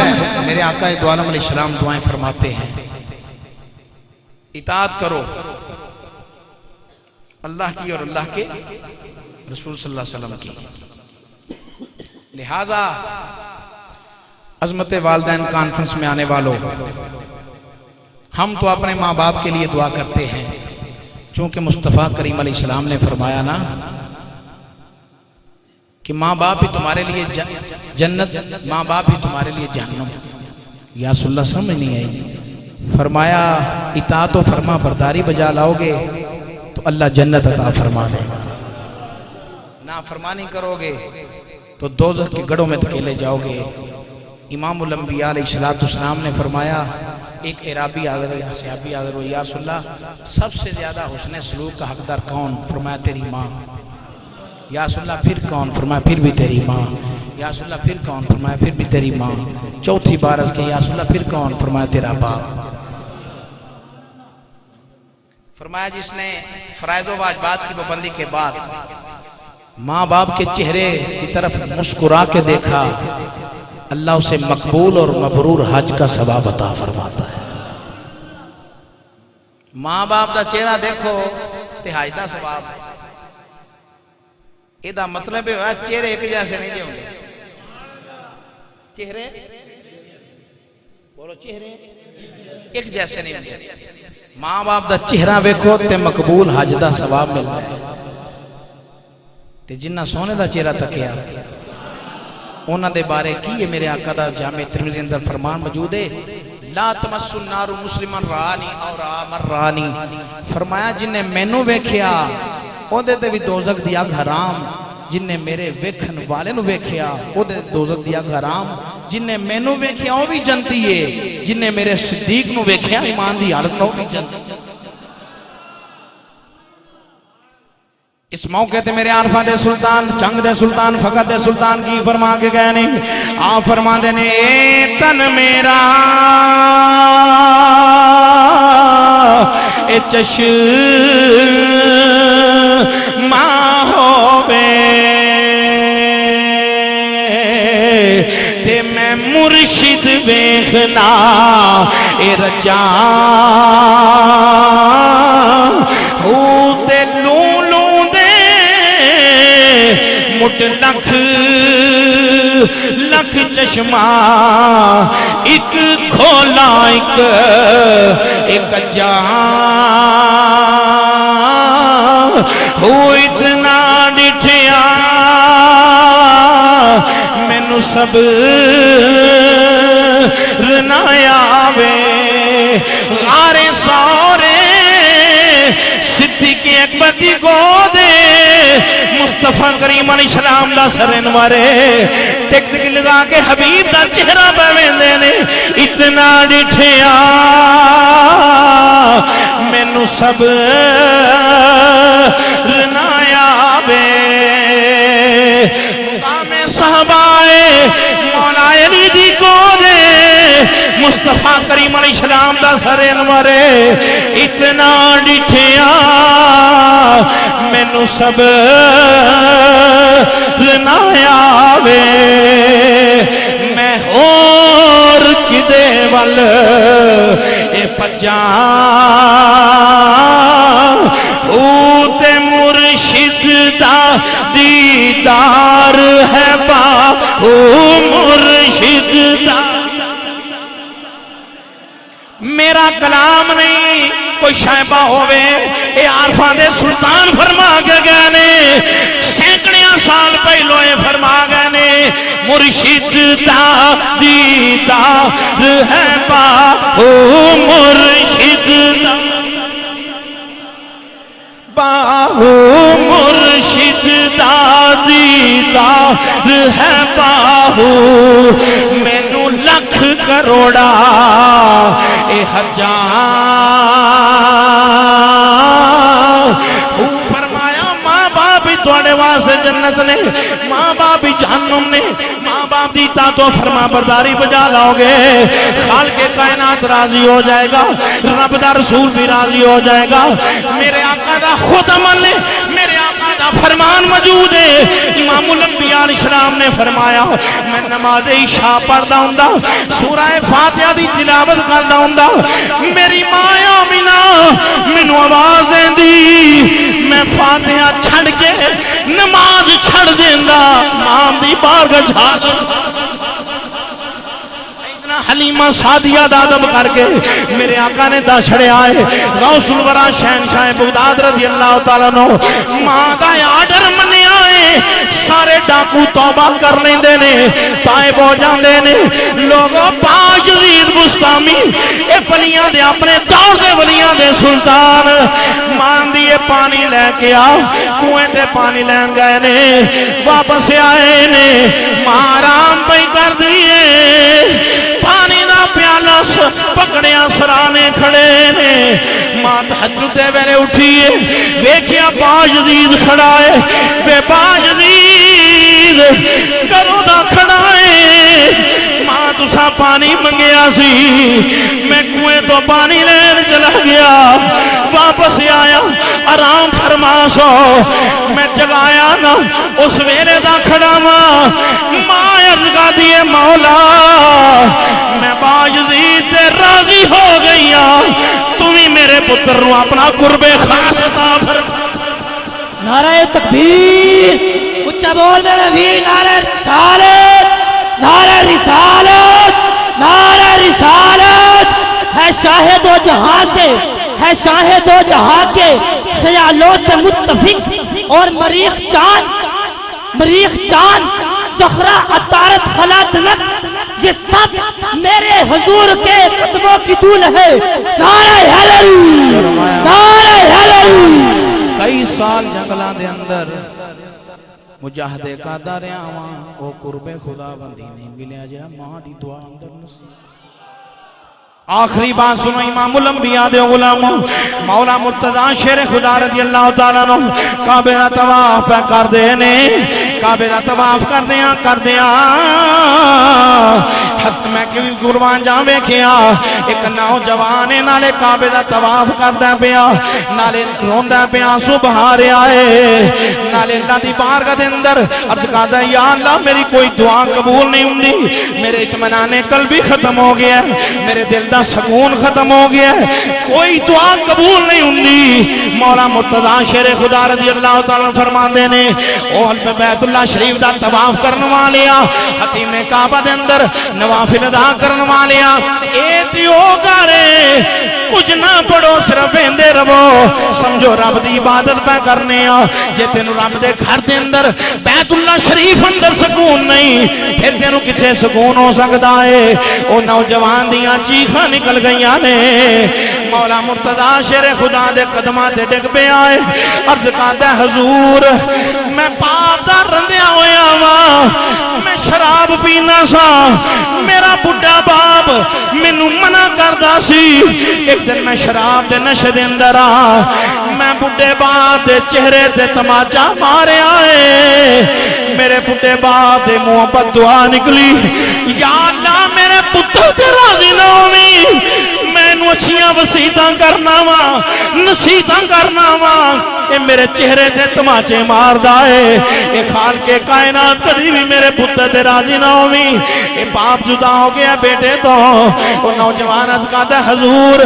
मेरे आका दो आलम अलैहिस्सलाम दुआएं फरमाते हैं, इताअत करो अल्लाह की और अल्लाह के रसूल सल्लल्लाहु अलैहि वसल्लम की। लिहाजा अज़मत वालिदैन कॉन्फ्रेंस में आने वालों, हम तो अपने माँ बाप के लिए दुआ करते हैं, चूंकि मुस्तफ़ा करीम अलैहिस्सलाम ने फरमाया ना कि माँ बाप ही तुम्हारे लिए जन्नत, माँ बाप ही तुम्हारे लिए जहन्नम। या सुल्ला समझ नहीं आई। फरमाया इताअत और फरमा बरदारी बजा लाओगे तो अल्लाह जन्नत अता फरमा देगा, ना फरमानी करोगे तो दोज़ख के गढ़ों में धकेले जाओगे। इमामुल अंबिया अलैहिस्सलाम ने फरमाया, एक एराबी आदर सहाबी आदर या रसूलल्लाह सबसे ज्यादा हुस्न सलूक का हकदार कौन? फरमाया तेरी माँ। या रसूलल्लाह फिर कौन? फरमाया फिर भी तेरी माँ। या रसूलल्लाह फिर कौन? फरमाया फिर भी तेरी माँ। चौथी बार अर्ज़ की या रसूलल्लाह फिर कौन? फरमाया तेरा बाप। फरमाया जिसने फराइज़ व वाजिबात की पाबंदी के बाद माँ बाप के चेहरे की तरफ मुस्कुरा के देखा, अल्लाह उसे मकबूल और मबरूर हज का सवाब अता फरमाता है। माँ बाप का चेहरा देखो ते हज का सवाब। एदा मतलब है चेहरे एक जैसे नहीं होंगे। चेहरे बोलो, चेहरे एक जैसे नहीं होंगे। माँ बाप का चेहरा वेखो ते मकबूल हज का सवाब मिलता है। ते जिन्ना सोने का चेहरा तकिया उन्होंने बारे की है मेरे आका दा जामे तिरमिज़ी अंदर फरमान मौजूद है, ला तमस्सुन नारु मुस्लिमन रानी और आमर रानी। फरमाया जिन्हें मैनू वेख्या ओदे ते भी दोज़ख दी अग हराम, जिन्हें मेरे वेखन वाले नु वेख्या ओदे दोज़ख दी अग हराम, जिन्हें मैनू वेख्या वो भी जनती है, जिन्हें मेरे सिद्दीक नु वेख्या ईमान दी हालत में वो भी जनती। इस मौके ते मेरे आरफा दे सुल्तान, चंग दे सुल्तान, फकत दे सुल्तान की फरमा के गए नहीं। आप फरमा दे ने ए तन मेरा ए चश मां होवे ते मैं मुर्शिद वेखना ए रजा हो ते लू लू दे मुट लख लख चश्मा एक खोला एक जा हो इतना डिठिया मैनू सब रनाया वे आरे सौरे सिद्दीक़ अकबर दी गोदे मुस्तफा करीम अलैहिस्सलाम दा सरन मारे टिक लगा के हबीब दा चेहरा पवेंदे ने इतना डिठिया मैनू सब रनाया वे कामे साहबाए मौला अली दी गोदे मुस्तफा करीम अलैहिस्सलाम दा सरन मारे इतना डिठिया मैनू सब रनाया वे मैं होर किदे वल ए भज्जा ते मुर्शिद दा दीदार है बा मुर्शिद दा मेरा कलाम नहीं कोई शायबा होवे ये आरफा दे सुल्तान फरमा के गए ने सैकड़ियां साल पहलो ये फरमा गए ने मुर्शिद दा दीदार है बा मुर्शिद दा बाहू मुर्शिद दा दीदार है बाहू मैनू लख करोड़ा ए हजार फरमाया माँ बाप ही थोड़े वास्ते जन्नत ने माँ बाप ही जहन्नुम ने माँ बाप दी तो फरमा बरदारी बजा लाओगे खाल के कायनात राजी हो जाएगा रब दा रसूल भी राजी हो जाएगा मेरे आका दा खुद अमल ने मेरे आका दा फरमान मौजूद है इमामुल अंबिया अलैहिस्सलाम ने फरमाया मैं नमाज इशा पढ़दा हुंदा सूरह फातिहा दी तिलावत करदा हुंदा मेरी मां आमिना मैनू आवाज देंदी मैं फातिहा छड़ के नमाज छड़ देंदा मां दी बारगाह झाड़ हलीमा सादिया दा अदब करके मेरे आका ने दस छड़िया है गौसुल वरा शहनशाह बगदाद रज़ी अल्लाह तआला अन्हु मां दा आर्डर मन्निया है सारे डाकू तौबा कर लेंदे ने ताइब हो जांदे ने लोगों पांच यजीद बुस्तामी ए वलियां दे अपने दौर दे वलियां दे सुल्तान मां दी पानी लेके आ कुएं ते पानी लैन गए ने वापस आए ने मां आराम पई कर दिए पानी ना प्याला पकड़िया सराने खड़े ने मां तहज्जुद दे वेले उठी है वेखिया बायजीद खड़ा है वे बायजीद कदों दा खड़ा है मां तुसा पानी मंगया सी मैं कुएं तो पानी लेन चला गया वापस आया आराम फरमा सो मैं जगाया ना उस वेले दा खड़ा मां अर्ज कर दिए मौला मैं बायजीद ते राजी हो गई तू भी मेरे पुत्र नु अपना कुर्बे खास अता फरमा नारे तकबीर उच्चा बोल मेरे वीर नारे रिसालत नारे रिसालत नारे रिसालत है शाहिद दो जहां से है शाहिद दो जहां के ख्यालों से मुत्तफिक और मरीख चांद ज़हरा अतारत खलातनक ये सब मेरे हुजूर के कदमों की धूल है नारे हालेलुया नारे हालेलुया कई साल जंगलों के अंदर मुजाहदे करदा रहा वां वो कुर्बे खुदाबंदी नहीं मिलिया जेड़ा मां दी दुआ अंदर नसीब आखिरी बात सुनो इमामुल अंबिया दे गुलाम मौला मुर्तजा शेर खुदा रज़ी अल्लाह तआला अन्हु काबे दा तवाफ करदे ने काबे दा तवाफ करदियां मैं कि कुर्बान जा वेखिया एक नौजवान नाले काबे दा तवाफ करदा पिया नाले रोंदा पिया आंसू बहा रहा है नाले अल्लाह दी बारगाह दे अंदर अर्ज करदा या अल्लाह मेरी कोई दुआ कबूल नहीं हुंदी मेरे इत्मीनान कल भी खत्म हो गया मेरे दिल दा सुकून खत्म हो गया कोई दुआ कबूल नहीं हुंदी मौला मुर्तजा शेर खुदा रज़ी अल्लाह तआला फरमांदे ने ओ बैतुल्लाह शरीफ दा तवाफ करने वाले हतीम काबा दे अंदर नवाफिल अदा करने वाले ए ते ओ करे कुछ ना पढ़ो सिर्फ वेंदे रहो समझो रब दी इबादत पे करने जे तेन रब दे घर दे अंदर बैतुल्लाह शरीफ अंदर सुकून नहीं फिर तेन किथे सुकून हो सकता है ओ नौजवान दियां चीखां निकल गईयां ने मौला मुर्तजा शेर खुदा दे कदमां ते डिग पिया है अर्ज करदा हुजूर मैं पाप दा रंधिया होया वा मैं शराब पीना सा मेरा बुढ़ा बाप मैनू मना करदा सी एक दिन मैं शराब दे नशे दे अंदर मैं बुढ़े बाप दे चेहरे ते तमाचा मारिया है मेरे बुढ़े बाप दे मुंह बददुआ निकली या अल्लाह मेरे पुत्र ते राजी ना होवी मैनू अच्छियां वसीयतां करना वा नसीहतां करना वा ये मेरे चेहरे ते तमाचे मारदा है ये खाल के कायनात कभी भी मेरे पुत्र ते राजी ना होवी ये बाप जुदा हो गया बेटे तो वो नौजवान अर्ज करदा हुजूर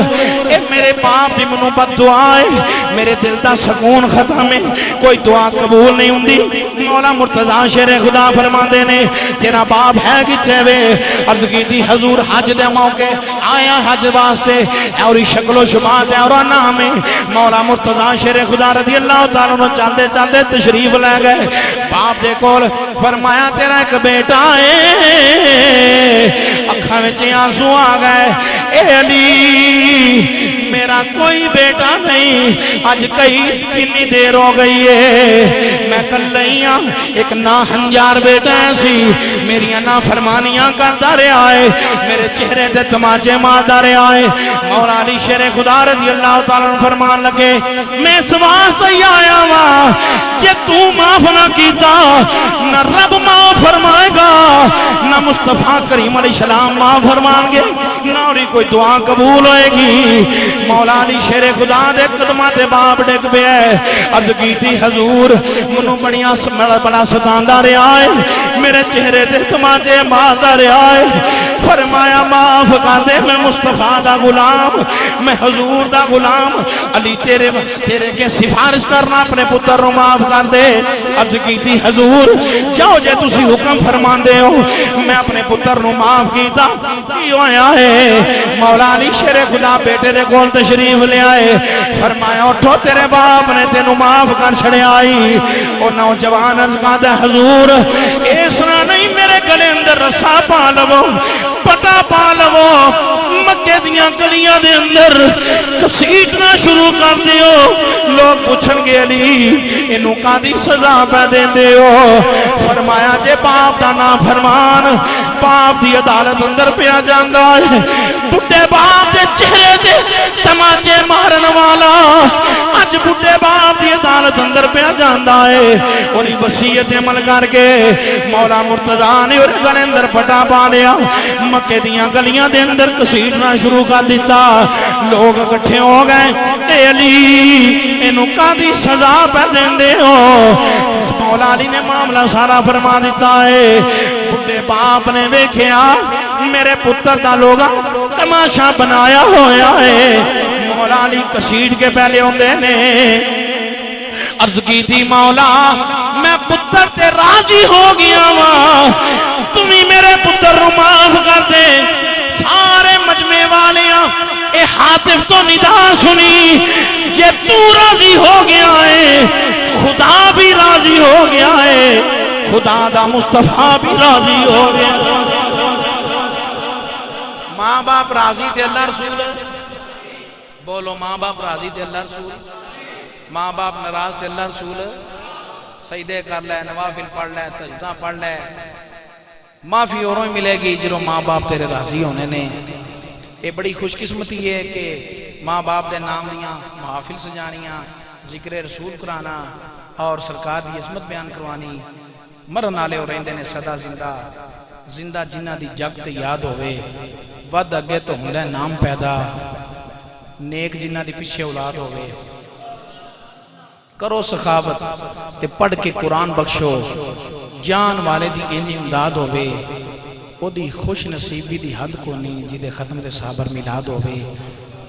ये मेरे बाप दी मैनू बददुआ है मेरे दिल दा सुकून खत्म है कोई दुआ कबूल नहीं हुंदी मौला मुर्तजा शेर खुदा फरमांदे ने तेरा बाप है किथे वे अर्ज कीती हुजूर हज दे मौके आया हज वास्ते और शक्लो शुबात है और नाम है मौला मुर्तजा शेर खुदा रज़ी अल्लाह तआला अन्हु चलदे चलदे तशरीफ ले गए बाप दे कोल फरमाया तेरा एक बेटा है अखां विच आंसू आ गए ए अली मेरा कोई बेटा नहीं आज कई कितनी देर हो गई है मैं कल नहीं एक ना हंजार बेटा सी मेरिया ना फरमानियां करता रहा है मेरे चेहरे ते तमाचे मारता रहा है मौला अली शेर खुदा रज़ी अल्लाह तआला फरमान लगे मैं इस वास्ते आया वा जे तू माफ ना कीता ना रब माफ फरमाएगा ना मुस्तफा करीम अलैहिस्सलाम माफ फरमाएंगे ना और कोई दुआ कबूल होएगी मौला अली शेर खुदा दे कदमां ते बाप डिग पिया अर्ज कीती हुजूर मैनू बड़ा सतांदा रहा है मेरे चेहरे ते तमाचे मारदा रहा है फरमाया माफ कर दे मैं मुस्तफा दा गुलाम मैं हुजूर दा गुलाम अली तेरे के सिफारिश करना अपने पुत्र नु माफ कर दे अर्ज कीती हुजूर जाओ जे तुसी हुक्म फरमांदे हो मैं अपने पुत्र नु माफ कीता की होया है मौला अली शेर खुदा बेटे दे कोल तशरीफ ले आए फरमाया उठो तेरे बाप ने तेनू माफ कर छड़िया ओ नौजवान अर्ज करदा हुजूर इस तरह नहीं मेरे गले अंदर रस्सा पा लवो पटा पा लवो मक्के दियां गलियां दे अंदर घसीटना शुरू कर दियो लोग पूछणगे अली इनू कादी सजा पै देंदे हो फरमाया जे बाप दा ना फरमान बाप दी अदालत अंदर पिया जांदा है बुढ़े बाप दे चेहरे ते तमाचे मारन वाला अज बुढ़े बाप की अदालत अंदर पिया जाता है और वसीयत अमल करके मौला मुर्तजा ने और गले अंदर पटा पा लिया मक्के दियां गलियां दे अंदर घसीटना शुरू कर दिता लोग इकट्ठे हो गए अली इनू कादी सजा पै देंदे हो मौला अली ने मामला सारा फरमा दिता है बुढ़े बाप ने वेखिया मेरे पुत्र दा लोग तमाशा बनाया होया है मौला अली कसीट के पहले आउंदे ने अर्ज की थी मौला मैं पुत्र ते राजी हो गया वा तुम ही मेरे पुत्र नु माफ कर दे सारे मजमे वाले ए हातिफ तो निदा सुनी जे तू राजी हो गया है खुदा भी राजी हो गया है खुदा दा मुस्तफा भी राजी हो गया माँ बाप राजी थे अल्लाह रसूल बोलो माँ बाप राजी थे अल्लाह रसूल माँ बाप नाराज थे अल्लाह रसूल सजदे कर लै नवाफिल पढ़ लै तजदा पढ़ लै माफी औरों ही मिलेगी जो माँ बाप तेरे राजी होने ने ये बड़ी खुशकिस्मती है कि माँ बाप के नाम दियाँ महाफिल सजानियाँ जिक्र रसूल कराना और सरकार की अजमत बयान करवानी मरन वाले और रहिंदे ने सदा जिंदा जिंदा जिन्हां दी जग ते याद होवे वध अगे तो हुंदा नाम पैदा नेक जिन्हां दी पिछे औलाद होवे करो सखावत ते पढ़ के कुरान बख्शो जान वाले दी इंज इमदाद होवे ओदी खुश नसीबी दी हद कोनी जिदे खत्म ते साबर मिलाद होवे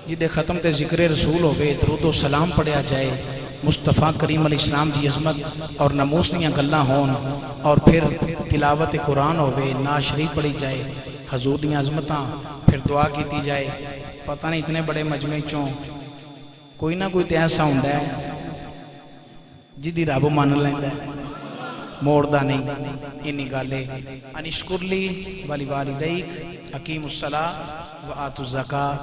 जिदे खत्म ते जिक्र रसूल होवे दरूद सलाम पढ़िया जाए मुस्तफ़ा करीम अल इस्लाम की अजमत और नमूस दियां गल्लां होन और फिर तिलावत कुरान होवे ना शरीफ पढ़ी जाए हजूर दियां अजमतां फिर दुआ की जाए। पता नहीं इतने बड़े मजमे चों कोई ना कोई तो ऐसा हुंदा है जिदी रब मान लैंदा मोड़दा नहीं। इन्नी गल है अनिशकुरली वाली वालिदैक अकीमुस्सला व आतु ज़कात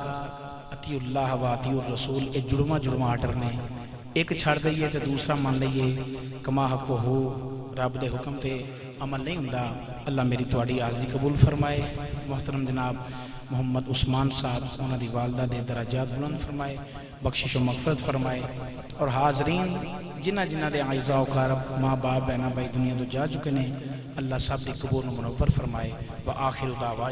अतिउल्लाह व अतिउर रसूल ये जुड़वा जुड़वा आर्डर ने एक छड़ दईए तो दूसरा मान लीए कमा हक हो रब के हुक्म से अमल नहीं होंदा। अल्लाह मेरी तुहाड़ी हाज़री कबूल फरमाए। मोहतरम जनाब मोहम्मद उस्मान साहब उन्हों की वालदा दे दराजात बुलंद फरमाए बख्शिश व मगफरत फरमाए और हाजरीन जिन्हां जिन्हां दे आइज़ा वकारब माँ बाप बहना भाई दुनिया तो जा चुके हैं अल्लाह सब की कबूल मुनव्वर फरमाए। व आखिर दावा